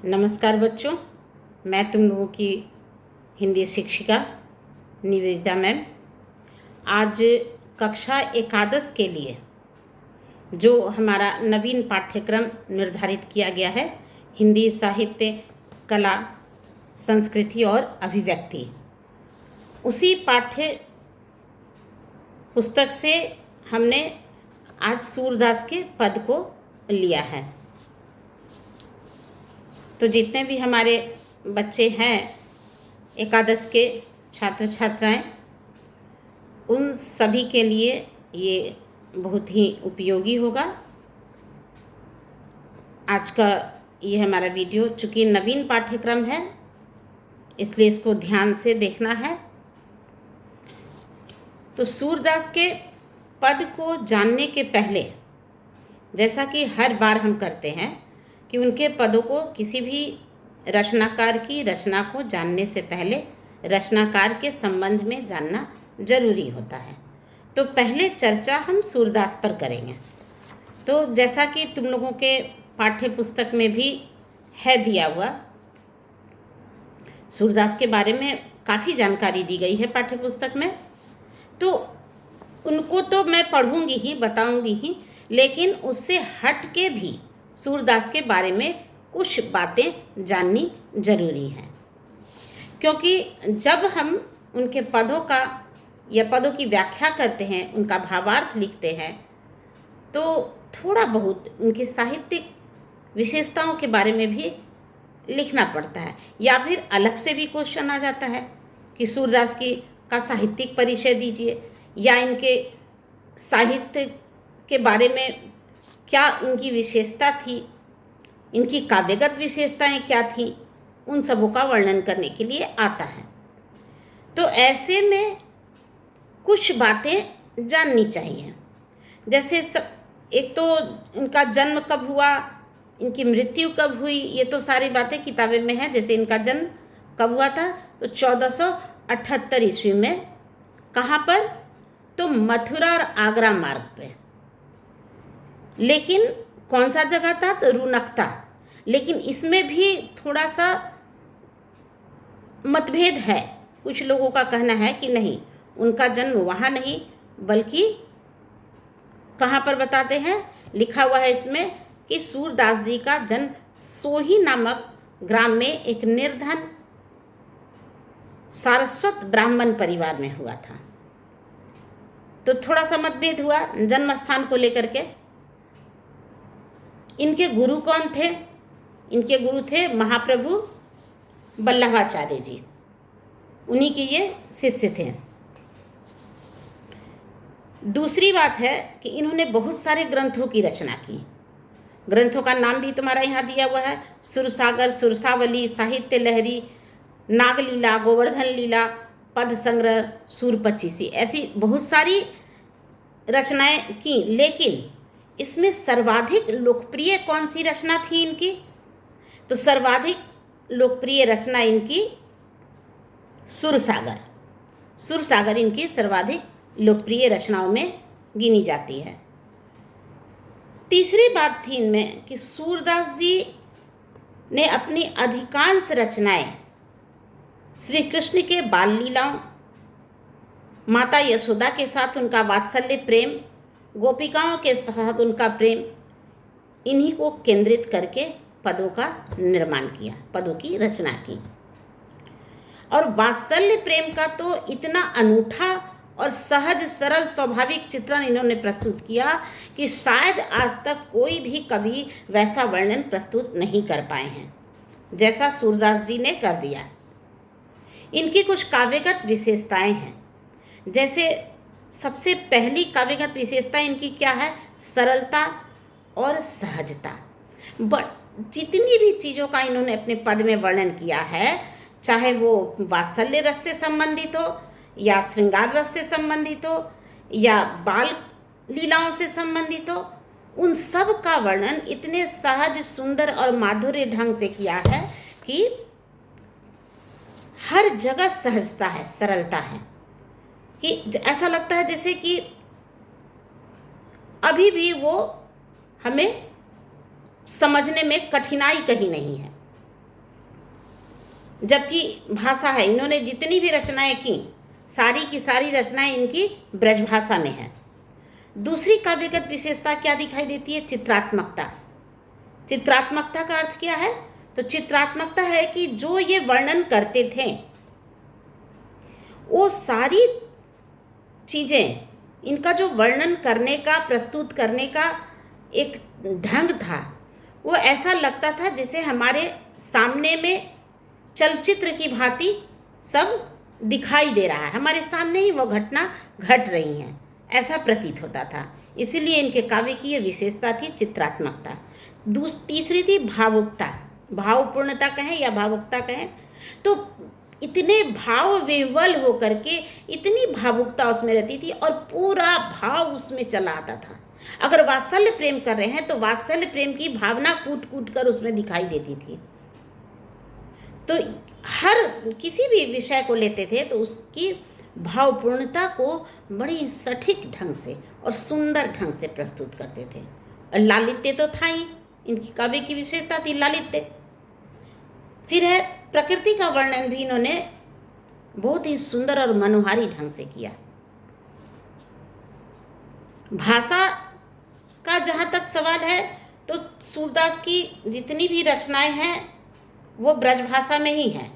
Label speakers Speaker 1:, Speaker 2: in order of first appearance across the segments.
Speaker 1: नमस्कार बच्चों, मैं तुम लोगों की हिंदी शिक्षिका निवेदिता मैम। आज कक्षा एकादश के लिए जो हमारा नवीन पाठ्यक्रम निर्धारित किया गया है, हिंदी साहित्य, कला, संस्कृति और अभिव्यक्ति, उसी पाठ्य पुस्तक से हमने आज सूरदास के पद को लिया है। तो जितने भी हमारे बच्चे हैं एकादश के छात्र छात्राएं, उन सभी के लिए ये बहुत ही उपयोगी होगा। आज का ये हमारा वीडियो चूँकि नवीन पाठ्यक्रम है, इसलिए इसको ध्यान से देखना है। तो सूरदास के पद को जानने के पहले, जैसा कि हर बार हम करते हैं कि उनके पदों को, किसी भी रचनाकार की रचना को जानने से पहले रचनाकार के संबंध में जानना जरूरी होता है। तो पहले चर्चा हम सूरदास पर करेंगे। तो जैसा कि तुम लोगों के पाठ्य पुस्तक में भी है दिया हुआ, सूरदास के बारे में काफ़ी जानकारी दी गई है पाठ्य पुस्तक में। तो उनको तो मैं पढ़ूंगी ही, बताऊंगी ही, लेकिन उससे हट के भी सूरदास के बारे में कुछ बातें जाननी जरूरी हैं, क्योंकि जब हम उनके पदों का या पदों की व्याख्या करते हैं, उनका भावार्थ लिखते हैं, तो थोड़ा बहुत उनकी साहित्यिक विशेषताओं के बारे में भी लिखना पड़ता है, या फिर अलग से भी क्वेश्चन आ जाता है कि सूरदास की का साहित्यिक परिचय दीजिए, या इनके साहित्य के बारे में क्या इनकी विशेषता थी, इनकी काव्यगत विशेषताएं क्या थी, उन सबों का वर्णन करने के लिए आता है। तो ऐसे में कुछ बातें जाननी चाहिए। जैसे एक तो इनका जन्म कब हुआ, इनकी मृत्यु कब हुई, ये तो सारी बातें किताबें में हैं। जैसे इनका जन्म कब हुआ था, तो 1478 ईस्वी में। कहाँ पर? तो मथुरा और आगरा मार्ग पे। लेकिन कौन सा जगह था? तो रुनकता। लेकिन इसमें भी थोड़ा सा मतभेद है। कुछ लोगों का कहना है कि नहीं, उनका जन्म वहाँ नहीं बल्कि कहाँ पर बताते हैं, लिखा हुआ है इसमें कि सूरदास जी का जन्म सोही नामक ग्राम में एक निर्धन सारस्वत ब्राह्मण परिवार में हुआ था। तो थोड़ा सा मतभेद हुआ जन्म स्थान को लेकर के। इनके गुरु कौन थे? इनके गुरु थे महाप्रभु वल्लभाचार्य जी, उन्हीं के ये शिष्य थे। दूसरी बात है कि इन्होंने बहुत सारे ग्रंथों की रचना की। ग्रंथों का नाम भी तुम्हारा यहाँ दिया हुआ है, सुरसागर, सुरसावली, साहित्य लहरी, नागलीला, गोवर्धन लीला, पद संग्रह, सूर पचीसी, ऐसी बहुत सारी रचनाएं की। लेकिन इसमें सर्वाधिक लोकप्रिय कौन सी रचना थी इनकी? तो सर्वाधिक लोकप्रिय रचना इनकी सुरसागर। सुरसागर इनकी सर्वाधिक लोकप्रिय रचनाओं में गिनी जाती है। तीसरी बात थी इनमें कि सूरदास जी ने अपनी अधिकांश रचनाएं श्री कृष्ण के बाल लीलाओं, माता यशोदा के साथ उनका वात्सल्य प्रेम, गोपिकाओं के साथ उनका प्रेम, इन्हीं को केंद्रित करके पदों का निर्माण किया, पदों की रचना की। और वात्सल्य प्रेम का तो इतना अनूठा और सहज सरल स्वाभाविक चित्रण इन्होंने प्रस्तुत किया कि शायद आज तक कोई भी कवि वैसा वर्णन प्रस्तुत नहीं कर पाए हैं जैसा सूरदास जी ने कर दिया। इनकी कुछ काव्यगत विशेषताएं हैं। जैसे सबसे पहली काव्यगत विशेषता इनकी क्या है? सरलता और सहजता। जितनी भी चीज़ों का इन्होंने अपने पद में वर्णन किया है, चाहे वो वात्सल्य रस से संबंधित हो, या श्रृंगार रस से संबंधित हो, या बाल लीलाओं से संबंधित हो, उन सब का वर्णन इतने सहज, सुंदर और माधुर्य ढंग से किया है कि हर जगह सहजता है, सरलता है, कि ऐसा लगता है जैसे कि अभी भी वो हमें समझने में कठिनाई कहीं नहीं है। जबकि भाषा है, इन्होंने जितनी भी रचनाएं की सारी की सारी रचनाएं इनकी ब्रजभाषा में है। दूसरी काव्यगत विशेषता क्या दिखाई देती है? चित्रात्मकता। चित्रात्मकता का अर्थ क्या है? तो चित्रात्मकता है कि जो ये वर्णन करते थे वो सारी चीज़ें, इनका जो वर्णन करने का, प्रस्तुत करने का एक ढंग था, वो ऐसा लगता था जैसे हमारे सामने में चलचित्र की भांति सब दिखाई दे रहा है, हमारे सामने ही वो घटना घट रही हैं, ऐसा प्रतीत होता था। इसीलिए इनके काव्य की ये विशेषता थी, चित्रात्मकता। तीसरी थी भावुकता। भावपूर्णता कहें या भावुकता कहें, तो इतने भाव विह्वल होकर के इतनी भावुकता उसमें रहती थी और पूरा भाव उसमें चला आता था। अगर वात्सल्य प्रेम कर रहे हैं तो वात्सल्य प्रेम की भावना कूट कूट कर उसमें दिखाई देती थी। तो हर किसी भी विषय को लेते थे तो उसकी भावपूर्णता को बड़ी सटीक ढंग से और सुंदर ढंग से प्रस्तुत करते थे। और लालित्य तो था ही, इनकी काव्य की विशेषता थी लालित्य। फिर है प्रकृति का वर्णन भी इन्होंने बहुत ही सुंदर और मनोहारी ढंग से किया। भाषा का जहाँ तक सवाल है तो सूरदास की जितनी भी रचनाएं हैं वो ब्रजभाषा में ही हैं,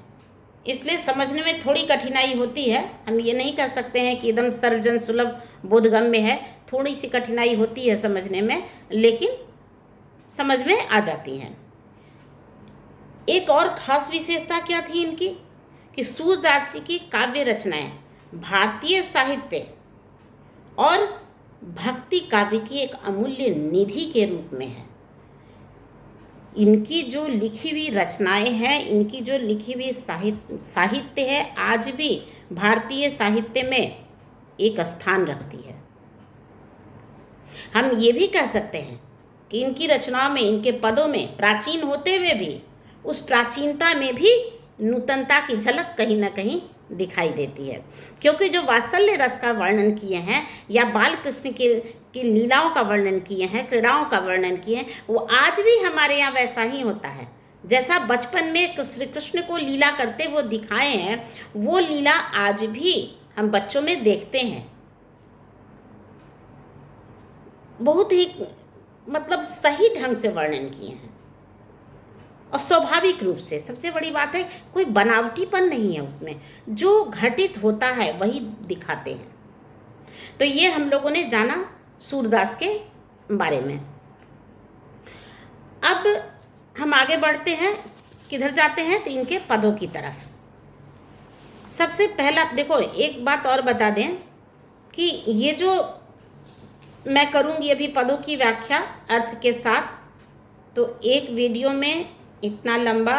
Speaker 1: इसलिए समझने में थोड़ी कठिनाई होती है। हम ये नहीं कह सकते हैं कि एकदम सर्वजन सुलभ बोधगम्य है, थोड़ी सी कठिनाई होती है समझने में, लेकिन समझ में आ जाती हैं। एक और खास विशेषता क्या थी इनकी कि सूरदास जी की काव्य रचनाएं भारतीय साहित्य और भक्ति काव्य की एक अमूल्य निधि के रूप में है। इनकी जो लिखी हुई रचनाएं हैं, इनकी जो लिखी हुई साहित्य है, आज भी भारतीय साहित्य में एक स्थान रखती है। हम ये भी कह सकते हैं कि इनकी रचनाओं में, इनके पदों में प्राचीन होते हुए भी उस प्राचीनता में भी नूतनता की झलक कहीं ना कहीं दिखाई देती है, क्योंकि जो वात्सल्य रस का वर्णन किए हैं या बाल कृष्ण की लीलाओं का वर्णन किए हैं, क्रीड़ाओं का वर्णन किए हैं, वो आज भी हमारे यहाँ वैसा ही होता है। जैसा बचपन में श्री कृष्ण को लीला करते वो दिखाए हैं, वो लीला आज भी हम बच्चों में देखते हैं। बहुत ही मतलब सही ढंग से वर्णन किए हैं और स्वाभाविक रूप से। सबसे बड़ी बात है, कोई बनावटीपन नहीं है उसमें, जो घटित होता है वही दिखाते हैं। तो ये हम लोगों ने जाना सूरदास के बारे में। अब हम आगे बढ़ते हैं, किधर जाते हैं? तो इनके पदों की तरफ। सबसे पहला देखो, एक बात और बता दें कि ये जो मैं करूँगी अभी पदों की व्याख्या अर्थ के साथ, तो एक वीडियो में इतना लंबा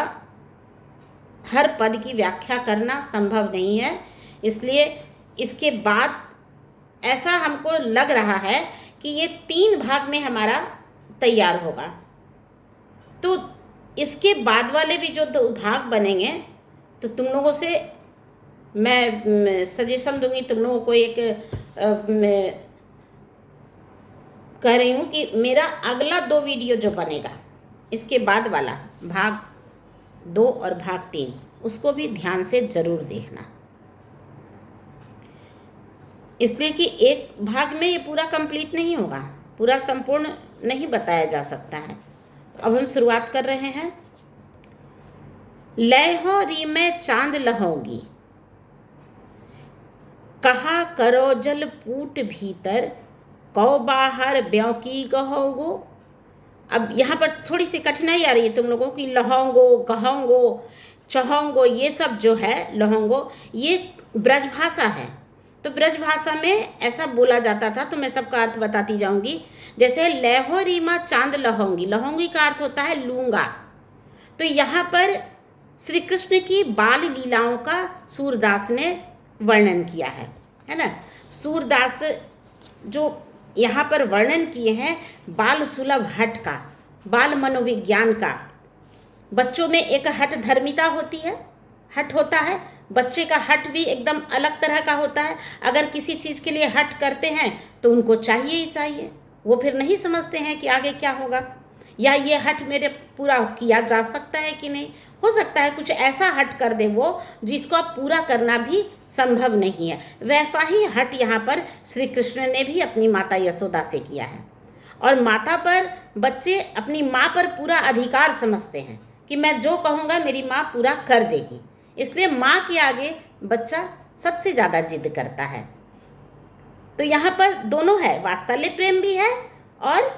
Speaker 1: हर पद की व्याख्या करना संभव नहीं है, इसलिए इसके बाद ऐसा हमको लग रहा है कि ये 3 भाग में हमारा तैयार होगा। तो इसके बाद वाले भी जो 2 भाग बनेंगे, तो तुम लोगों से मैं सजेशन दूंगी, तुम लोगों को एक कह रही हूँ कि मेरा अगला 2 वीडियो जो बनेगा, इसके बाद वाला भाग 2 और भाग 3, उसको भी ध्यान से ज़रूर देखना, इसलिए कि एक भाग में ये पूरा कंप्लीट नहीं होगा, पूरा संपूर्ण नहीं बताया जा सकता है। अब हम शुरुआत कर रहे हैं। लहो री में चांद लहोगी, कहा करो जल पूट भीतर, कौ बाहर ब्यों की गहोगो। अब यहाँ पर थोड़ी सी कठिनाई आ रही है तुम लोगों की, लहोंगो, कहोंगो, चहोंगो, ये सब जो है लहोंगो, ये ब्रजभाषा है। तो ब्रजभाषा में ऐसा बोला जाता था, तो मैं सबका अर्थ बताती जाऊंगी। जैसे लहो रीमा चांद लहोंगी, लहोंगी का अर्थ होता है लूंगा। तो यहाँ पर श्री कृष्ण की बाल लीलाओं का सूरदास ने वर्णन किया है ना। सूरदास जो यहाँ पर वर्णन किए हैं बाल सुलभ हट का, बाल मनोविज्ञान का। बच्चों में एक हट धर्मिता होती है, हट होता है, बच्चे का हट भी एकदम अलग तरह का होता है। अगर किसी चीज़ के लिए हट करते हैं तो उनको चाहिए ही चाहिए, वो फिर नहीं समझते हैं कि आगे क्या होगा। या ये हट मेरे पूरा किया जा सकता है कि नहीं। हो सकता है कुछ ऐसा हट कर दे वो जिसको अब पूरा करना भी संभव नहीं है। वैसा ही हट यहाँ पर श्री कृष्ण ने भी अपनी माता यशोदा से किया है। और माता पर बच्चे अपनी माँ पर पूरा अधिकार समझते हैं कि मैं जो कहूँगा मेरी माँ पूरा कर देगी, इसलिए माँ के आगे बच्चा सबसे ज़्यादा जिद करता है। तो यहाँ पर दोनों है, वात्सल्य प्रेम भी है और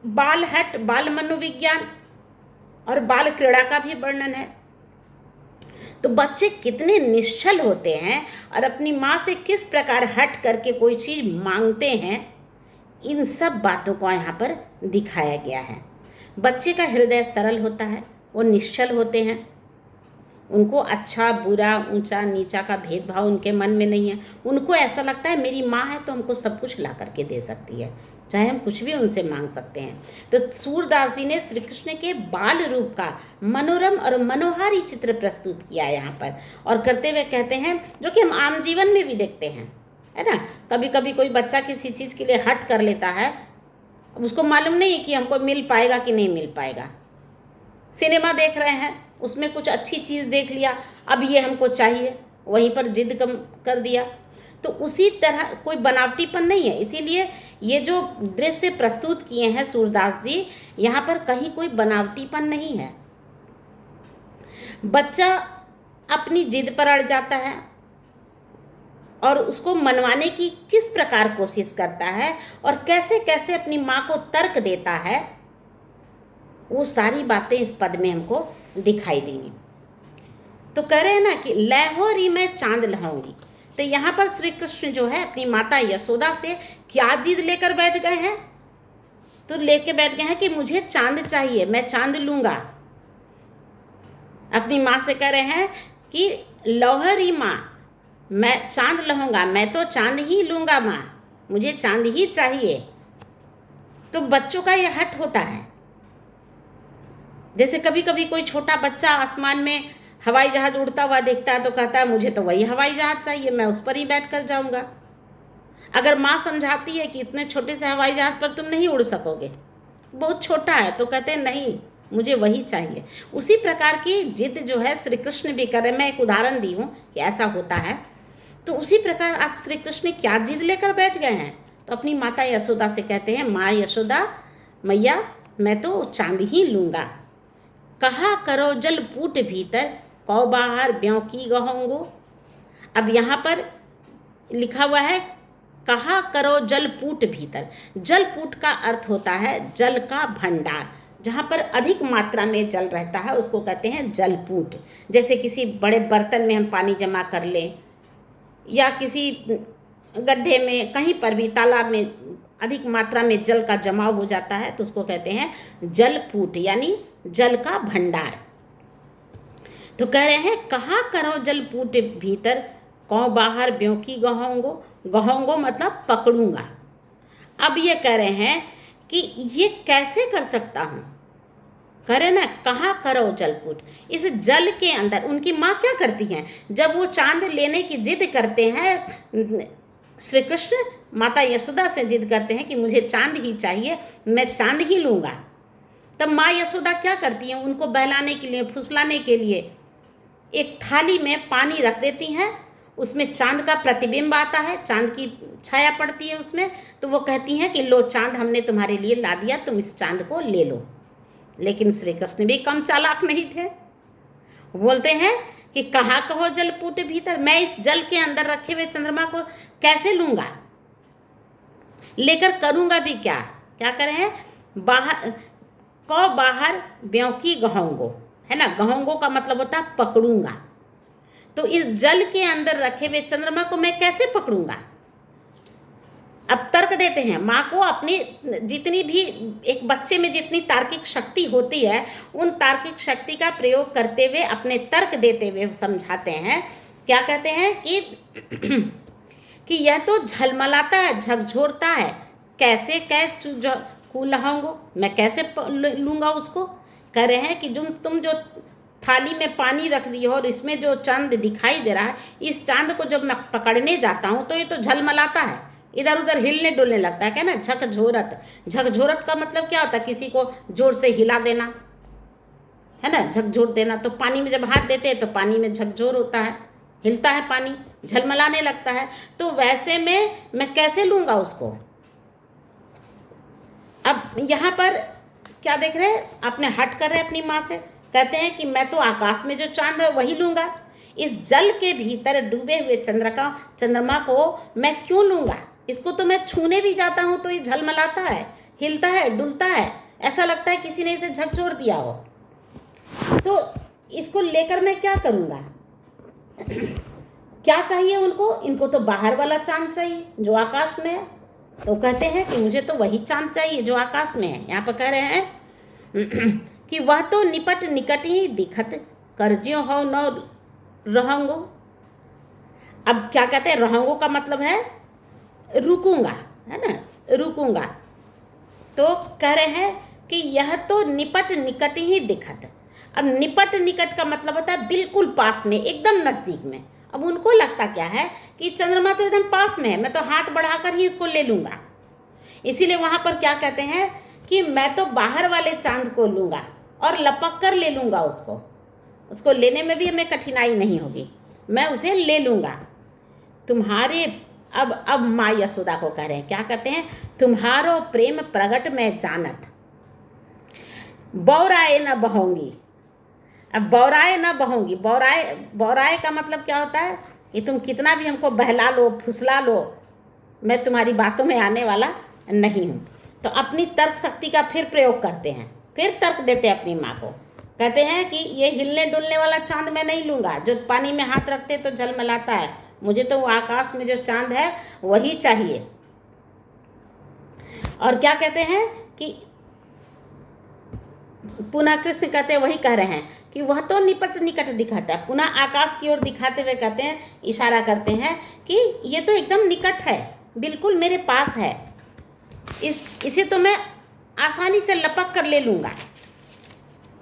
Speaker 1: बाल हट, बाल मनोविज्ञान और बाल क्रीड़ा का भी वर्णन है। तो बच्चे कितने निश्चल होते हैं और अपनी माँ से किस प्रकार हट करके कोई चीज़ मांगते हैं, इन सब बातों को यहाँ पर दिखाया गया है। बच्चे का हृदय सरल होता है, वो निश्चल होते हैं, उनको अच्छा बुरा ऊंचा नीचा का भेदभाव उनके मन में नहीं है। उनको ऐसा लगता है मेरी माँ है तो हमको सब कुछ ला करके दे सकती है, चाहे हम कुछ भी उनसे मांग सकते हैं। तो सूरदास जी ने श्री कृष्ण के बाल रूप का मनोरम और मनोहारी चित्र प्रस्तुत किया यहाँ पर, और करते हुए कहते हैं, जो कि हम आम जीवन में भी देखते हैं, है ना। कभी कभी कोई बच्चा किसी चीज़ के लिए हट कर लेता है, अब उसको मालूम नहीं है कि हमको मिल पाएगा कि नहीं मिल पाएगा। सिनेमा देख रहे हैं, उसमें कुछ अच्छी चीज़ देख लिया, अब ये हमको चाहिए, वहीं पर जिद कम कर दिया। तो उसी तरह कोई बनावटीपन नहीं है। इसीलिए ये जो दृश्य प्रस्तुत किए हैं सूरदास जी, यहाँ पर कहीं कोई बनावटीपन नहीं है। बच्चा अपनी जिद पर अड़ जाता है और उसको मनवाने की किस प्रकार कोशिश करता है और कैसे कैसे अपनी माँ को तर्क देता है, वो सारी बातें इस पद में हमको दिखाई देंगी। तो कह रहे हैं ना कि लहौरी मैं चांद लहाऊंगी। तो यहाँ पर श्री कृष्ण जो है अपनी माता यशोदा से क्या जिद लेकर बैठ गए हैं, तो लेके बैठ गए हैं कि मुझे चांद चाहिए, मैं चांद लूँगा। अपनी माँ से कह रहे हैं कि लौहरी माँ, मैं चांद लहूँगा, मैं तो चांद ही लूँगा माँ, मुझे चांद ही चाहिए। तो बच्चों का यह हट होता है। जैसे कभी कभी कोई छोटा बच्चा आसमान में हवाई जहाज़ उड़ता हुआ देखता है तो कहता है मुझे तो वही हवाई जहाज़ चाहिए, मैं उस पर ही बैठ कर जाऊँगा। अगर माँ समझाती है कि इतने छोटे से हवाई जहाज़ पर तुम नहीं उड़ सकोगे, बहुत छोटा है, तो कहते हैं नहीं मुझे वही चाहिए। उसी प्रकार की जिद जो है श्री कृष्ण भी कर रहे हैं। मैं एक उदाहरण दी हूँ कि ऐसा होता है। तो उसी प्रकार आज श्री कृष्ण क्या जिद लेकर बैठ गए हैं, तो अपनी माता यशोदा से कहते हैं, माँ यशोदा मैया मैं तो चांद ही लूँगा। कहा करो जल पूट भीतर, कौ बाहर ब्यों की गहोंगो। अब यहाँ पर लिखा हुआ है कहा करो जल पूट भीतर। जल पूट का अर्थ होता है जल का भंडार, जहाँ पर अधिक मात्रा में जल रहता है उसको कहते हैं जलपूट। जैसे किसी बड़े बर्तन में हम पानी जमा कर लें या किसी गड्ढे में, कहीं पर भी तालाब में अधिक मात्रा में जल का जमाव हो जाता है तो उसको कहते हैं जलपूट, यानी जल का भंडार। तो कह रहे हैं कहाँ करो जलपूट भीतर, कौ बाहर ब्यों की गहोंगो। गहोंगो मतलब पकड़ूंगा। अब ये कह रहे हैं कि ये कैसे कर सकता हूँ, कह रहे ना कहाँ करो जलपूट। इस जल के अंदर उनकी माँ क्या करती हैं, जब वो चांद लेने की जिद करते हैं, श्री कृष्ण माता यशोदा से जिद करते हैं कि मुझे चांद ही चाहिए, मैं चांद ही लूँगा, तब माँ यशोदा क्या करती हैं, उनको बहलाने के लिए, फुसलाने के लिए एक थाली में पानी रख देती हैं, उसमें चांद का प्रतिबिंब आता है, चांद की छाया पड़ती है उसमें, तो वो कहती हैं कि लो चांद हमने तुम्हारे लिए ला दिया, तुम इस चांद को ले लो। लेकिन श्री कृष्ण भी कम चालाक नहीं थे, बोलते हैं कि कहाँ कहो जलपूट भीतर, मैं इस जल के अंदर रखे हुए चंद्रमा को कैसे लूँगा, लेकर करूँगा भी क्या। क्या करें हैं, बाहर कौ बाहर ब्यों की गहोंगो, है ना। गहोंगो का मतलब होता है पकड़ूंगा। तो इस जल के अंदर रखे हुए चंद्रमा को मैं कैसे पकड़ूंगा। अब तर्क देते हैं माँ को, अपनी जितनी भी एक बच्चे में जितनी तार्किक शक्ति होती है उन तार्किक शक्ति का प्रयोग करते हुए अपने तर्क देते हुए समझाते हैं। क्या कहते हैं कि यह तो झलमलाता है, झकझोरता है, कैसे लहाऊंगो, मैं कैसे लूँगा उसको। कह रहे हैं कि तुम जो थाली में पानी रख दी हो और इसमें जो चांद दिखाई दे रहा है, इस चांद को जब मैं पकड़ने जाता हूँ तो ये तो झलमलाता है, इधर उधर हिलने डुलने लगता है, क्या ना, झकझोरत। झकझोरत का मतलब क्या होता है? किसी को जोर से हिला देना, है ना, झकझोर देना। तो पानी में जब हाथ देते हैं तो पानी में झकझोर होता है, हिलता है पानी, झलमलाने लगता है। तो वैसे में मैं कैसे लूँगा उसको? अब यहाँ पर क्या देख रहे हैं? अपने हट कर रहे हैं अपनी माँ से, कहते हैं कि मैं तो आकाश में जो चांद है वही लूँगा, इस जल के भीतर डूबे हुए चंद्रमा को मैं क्यों लूँगा? इसको तो मैं छूने भी जाता हूँ तो ये झलमलाता है, हिलता है, डुलता है, ऐसा लगता है किसी ने इसे झकझोर दिया हो। तो इसको लेकर मैं क्या करूँगा? क्या चाहिए उनको? इनको तो बाहर वाला चांद चाहिए जो आकाश में है। तो कहते हैं कि मुझे तो वही चांद चाहिए जो आकाश में है। यहाँ पर कह रहे हैं कि वह तो निपट निकट ही दिखत, करजियो हो न रहंगो। अब क्या कहते हैं? रहंगो का मतलब है रुकूंगा, है ना, रुकूंगा। तो कह रहे हैं कि यह तो निपट निकट ही दिखत। अब निपट निकट का मतलब होता है बिल्कुल पास में, एकदम नज़दीक में। अब उनको लगता क्या है कि चंद्रमा तो एकदम पास में है, मैं तो हाथ बढ़ाकर ही इसको ले लूँगा। इसीलिए वहाँ पर क्या कहते हैं कि मैं तो बाहर वाले चांद को लूँगा और लपक कर ले लूँगा उसको लेने में भी हमें कठिनाई नहीं होगी, मैं उसे ले लूँगा। तुम्हारे अब माँ यशोदा को कह रहे हैं, क्या कहते हैं? तुम्हारो प्रेम प्रगट में जानत, बौराए न बहोंगी। अब बौराए न बहोंगी, बौराए का मतलब क्या होता है? कि तुम कितना भी हमको बहला लो, फुसला लो, मैं तुम्हारी बातों में आने वाला नहीं हूँ। तो अपनी तर्क शक्ति का फिर प्रयोग करते हैं, फिर तर्क देते हैं अपनी माँ को। कहते हैं कि ये हिलने डुलने वाला चांद मैं नहीं लूँगा जो पानी में हाथ रखते तो झलमलाता है, मुझे तो वो आकाश में जो चांद है वही चाहिए। और क्या कहते हैं कि पुनः कृष्ण कहते हैं, वही कह रहे हैं कि वह तो निपट निकट दिखाता है। पुनः आकाश की ओर दिखाते हुए कहते हैं, इशारा करते हैं कि ये तो एकदम निकट है, बिल्कुल मेरे पास है, इसे तो मैं आसानी से लपक कर ले लूँगा।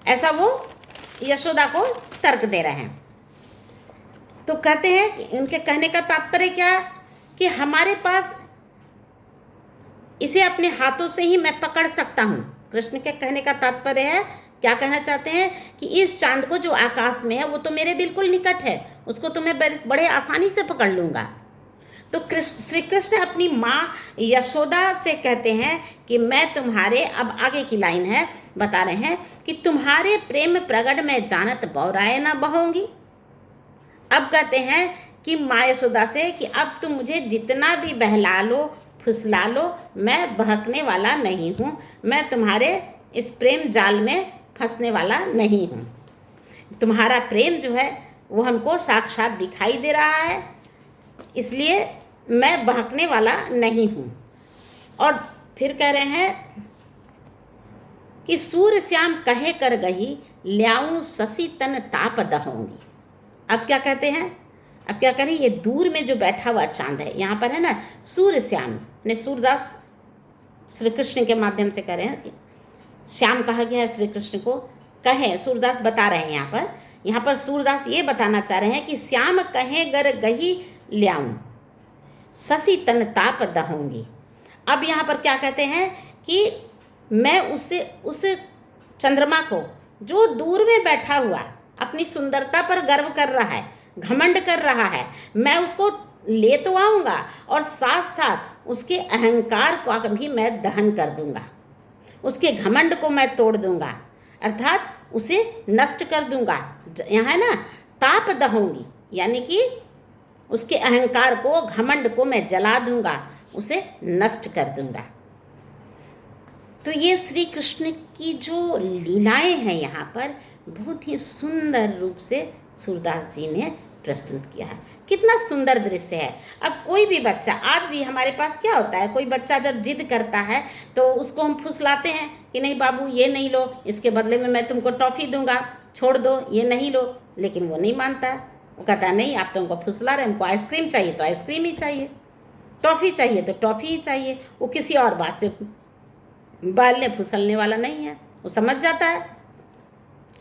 Speaker 1: ऐसा वो यशोदा को तर्क दे रहे हैं। तो कहते हैं कि उनके कहने का तात्पर्य क्या? कि हमारे पास इसे अपने हाथों से ही मैं पकड़ सकता हूँ। कृष्ण के कहने का तात्पर्य है, क्या कहना चाहते हैं कि इस चांद को जो आकाश में है वो तो मेरे बिल्कुल निकट है, उसको तो मैं बड़े आसानी से पकड़ लूँगा। तो श्री कृष्ण अपनी माँ यशोदा से कहते हैं कि मैं तुम्हारे, अब आगे की लाइन है, बता रहे हैं कि तुम्हारे प्रेम प्रगट में जानत बौराए ना बहोंगी। अब कहते हैं कि माँ यशोदा से कि अब तुम मुझे जितना भी बहला लो, फुसला लो, मैं बहकने वाला नहीं हूँ, मैं तुम्हारे इस प्रेम जाल में फंसने वाला नहीं हूँ। तुम्हारा प्रेम जो है वो हमको साक्षात दिखाई दे रहा है, इसलिए मैं बहकने वाला नहीं हूँ। और फिर कह रहे हैं कि सूर्य श्याम कहे कर गही, ल्याऊं शशि तन ताप दहोंगी। अब क्या कहते हैं? अब क्या करें? ये दूर में जो बैठा हुआ चांद है, यहाँ पर है ना सूर्य श्याम, ने सूरदास श्री कृष्ण के माध्यम से कह रहे हैं, श्याम कहा गया है श्री कृष्ण को, कहें सूरदास बता रहे हैं। यहाँ पर सूरदास ये बताना चाह रहे हैं कि श्याम कहे गर गही ल्याऊं शशि तन ताप दहोंगी। अब यहाँ पर क्या कहते हैं कि मैं उस चंद्रमा को जो दूर में बैठा हुआ अपनी सुंदरता पर गर्व कर रहा है, घमंड कर रहा है, मैं उसको ले तो आऊँगा और साथ साथ उसके अहंकार को भी मैं दहन कर दूँगा, उसके घमंड को मैं तोड़ दूँगा, अर्थात उसे नष्ट कर दूँगा। यहाँ है ना ताप दहोंगी, यानी कि उसके अहंकार को, घमंड को मैं जला दूँगा, उसे नष्ट कर दूँगा। तो ये श्री कृष्ण की जो लीलाएं हैं यहाँ पर बहुत ही सुंदर रूप से सूरदास जी ने प्रस्तुत किया है। कितना सुंदर दृश्य है। अब कोई भी बच्चा, आज भी हमारे पास क्या होता है, कोई बच्चा जब जिद करता है तो उसको हम फुसलाते हैं कि नहीं बाबू ये नहीं लो, इसके बदले में मैं तुमको टॉफ़ी दूंगा, छोड़ दो, ये नहीं लो। लेकिन वो नहीं मानता है, वो कहता है नहीं आप तो हमको फुसला रहे, हमको आइसक्रीम चाहिए तो आइसक्रीम ही चाहिए, टॉफ़ी चाहिए तो टॉफ़ी ही चाहिए। वो किसी और बात से बालने फुसलने वाला नहीं है। वो समझ जाता है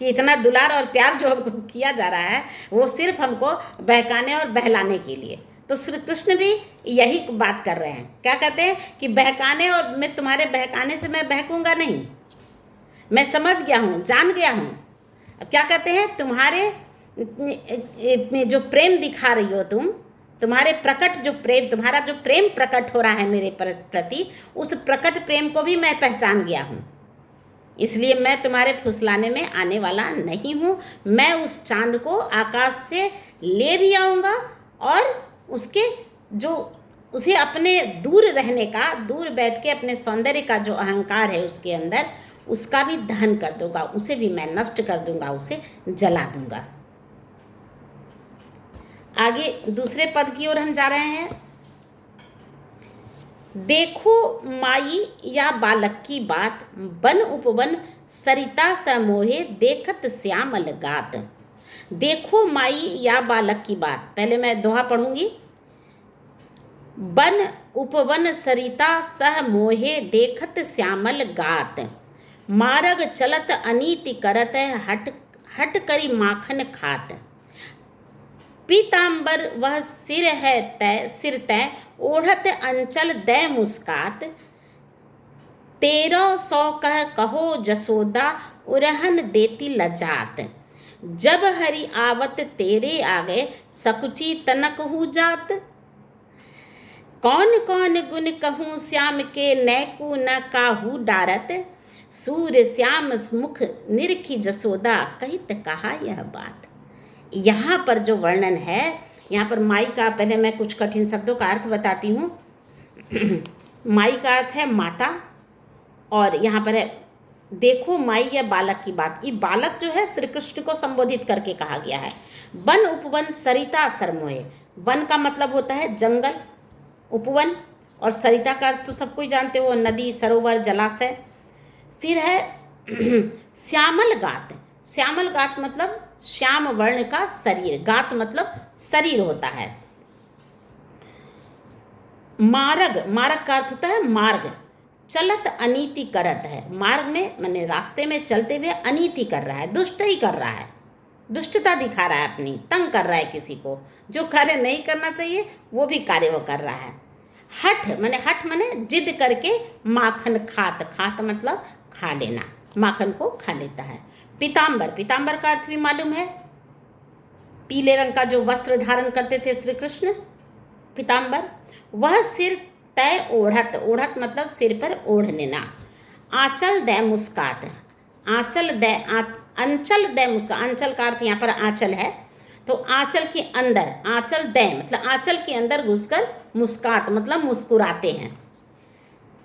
Speaker 1: कि इतना दुलार और प्यार जो हमको किया जा रहा है वो सिर्फ हमको बहकाने और बहलाने के लिए, तो श्री कृष्ण भी यही बात कर रहे हैं। क्या कहते हैं कि बहकाने, और मैं तुम्हारे बहकाने से मैं बहकूंगा नहीं, मैं समझ गया हूँ, जान गया हूँ। अब क्या कहते हैं, तुम्हारे में जो प्रेम दिखा रही हो तुम, तुम्हारे प्रकट जो प्रेम, तुम्हारा जो प्रेम प्रकट हो रहा है मेरे प्रति, उस प्रकट प्रेम को भी मैं पहचान गया हूँ। इसलिए मैं तुम्हारे फुसलाने में आने वाला नहीं हूँ। मैं उस चांद को आकाश से ले भी आऊँगा और उसके जो उसे अपने दूर रहने का, दूर बैठ के अपने सौंदर्य का जो अहंकार है उसके अंदर, उसका भी दहन कर दूंगा, उसे भी मैं नष्ट कर दूंगा, उसे जला दूंगा। आगे दूसरे पद की ओर हम जा रहे हैं। देखो माई या बालक की बात, बन उपवन सरिता समोहे देखत श्यामल गात। देखो माई या बालक की बात, पहले मैं दोहा पढ़ूंगी। बन उपवन सरिता सह मोहे देखत श्यामल गात। मार्ग चलत अनीति करत हट हट करी माखन खात। पीताम्बर वह सिर है तय, सिर तय ओढ़त अंचल दै मुस्कात। 1300 कह कहो जसोदा उरहन देती लजात। जब हरि आवत तेरे आगे सकुची तनक हु जात। कौन कौन गुण कहूँ श्याम के नैकू न काहू डारत। सूर्य श्याम मुख निरखी जसोदा कहित कहा यह बात। यहाँ पर जो वर्णन है, यहाँ पर माई का, पहले मैं कुछ कठिन शब्दों का अर्थ बताती हूँ। माई का अर्थ है माता, और यहाँ पर है देखो माई या बालक की बात। ये बालक जो है श्री कृष्ण को संबोधित करके कहा गया है। वन उपवन सरिता सरमोहे, वन का मतलब होता है जंगल, उपवन, और सरिता का अर्थ तो सब कोई जानते हो, नदी, सरोवर, जलाशय। फिर है श्यामल गात। श्यामल गात मतलब श्याम वर्ण का शरीर, गात मतलब शरीर होता है। मार्ग, मार्ग का अर्थ होता है मार्ग। चलत अनीति करत है, मार्ग में माने रास्ते में चलते हुए अनीति कर रहा है, दुष्ट ही कर रहा है, दुष्टता दिखा रहा है अपनी, तंग कर रहा है किसी को, जो कार्य नहीं करना चाहिए वो भी कार्य वो कर रहा है। हठ माने जिद करके माखन खात, खात मतलब खा लेना, माखन को खा लेता है। पीताम्बर, पीताम्बर का अर्थ भी मालूम है, पीले रंग का जो वस्त्र धारण करते थे श्री कृष्ण, पीताम्बर। वह सिर तय ओढ़त, ओढ़त मतलब सिर पर ओढ़ लेना। आंचल दे मुस्कात, आंचल दे अंचल दे मुस्कात, अंचल का अर्थ यहाँ पर आंचल है, तो आंचल के अंदर, आंचल दे मतलब आंचल के अंदर घुसकर मुस्कात मतलब मुस्कुराते हैं।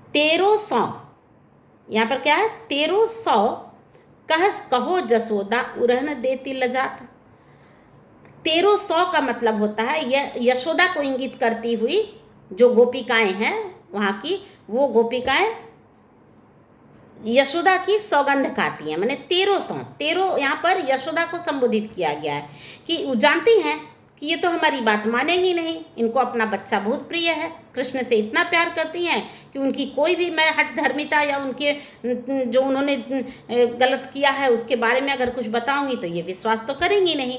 Speaker 1: 1300, यहाँ पर क्या है, 1300 कहो जसोदा उरहन देती लजात। 1300 का मतलब होता है यह यशोदा को इंगित करती हुई जो गोपिकाएं हैं वहाँ की, वो गोपिकाएं यशोदा की सौगंध खाती हैं। माने 1300, 13 यहाँ पर यशोदा को संबोधित किया गया है कि वो जानती हैं कि ये तो हमारी बात मानेंगी नहीं, इनको अपना बच्चा बहुत प्रिय है, कृष्ण से इतना प्यार करती हैं कि उनकी कोई भी मैं हठ धर्मिता या उनके जो उन्होंने गलत किया है उसके बारे में अगर कुछ बताऊंगी तो ये विश्वास तो करेंगी नहीं,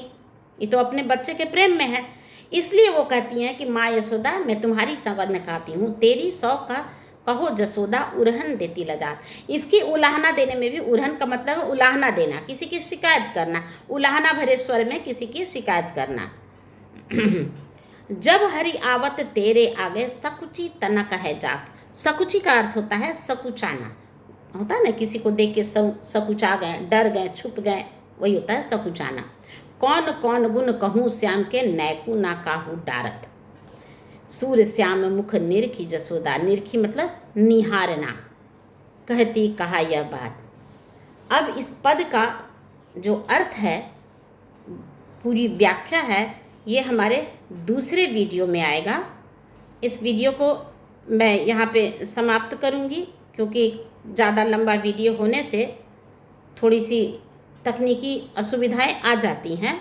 Speaker 1: ये तो अपने बच्चे के प्रेम में है। इसलिए वो कहती हैं कि माँ यशोदा मैं तुम्हारी सौगंध खाती हूँ, तेरी 100 का कहो जसोदा उरहन देती लजात। इसकी उलाहना देने में भी, उरहन का मतलब है उलाहना देना, किसी की शिकायत करना, उलाहना भरे स्वर में किसी की शिकायत करना। जब हरि आवत तेरे आगे सकुची तनक है जात। सकुची का अर्थ होता है सकुचाना, होता है ना, किसी को देख के सकुचा गए, डर गए, छुप गए, वही होता है सकुचाना। कौन कौन गुण कहूँ श्याम के नैकू ना काहू डारत। सूर्य श्याम मुख निरखी जसोदा, निरखी मतलब निहारना, कहती कहा यह बात। अब इस पद का जो अर्थ है, पूरी व्याख्या है, ये हमारे दूसरे वीडियो में आएगा। इस वीडियो को मैं यहाँ पे समाप्त करूँगी क्योंकि ज़्यादा लंबा वीडियो होने से थोड़ी सी तकनीकी असुविधाएं आ जाती हैं।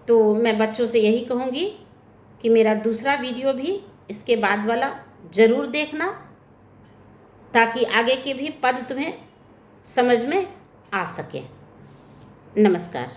Speaker 1: तो मैं बच्चों से यही कहूँगी कि मेरा दूसरा वीडियो भी, इसके बाद वाला ज़रूर देखना, ताकि आगे के भी पद तुम्हें समझ में आ सके। नमस्कार।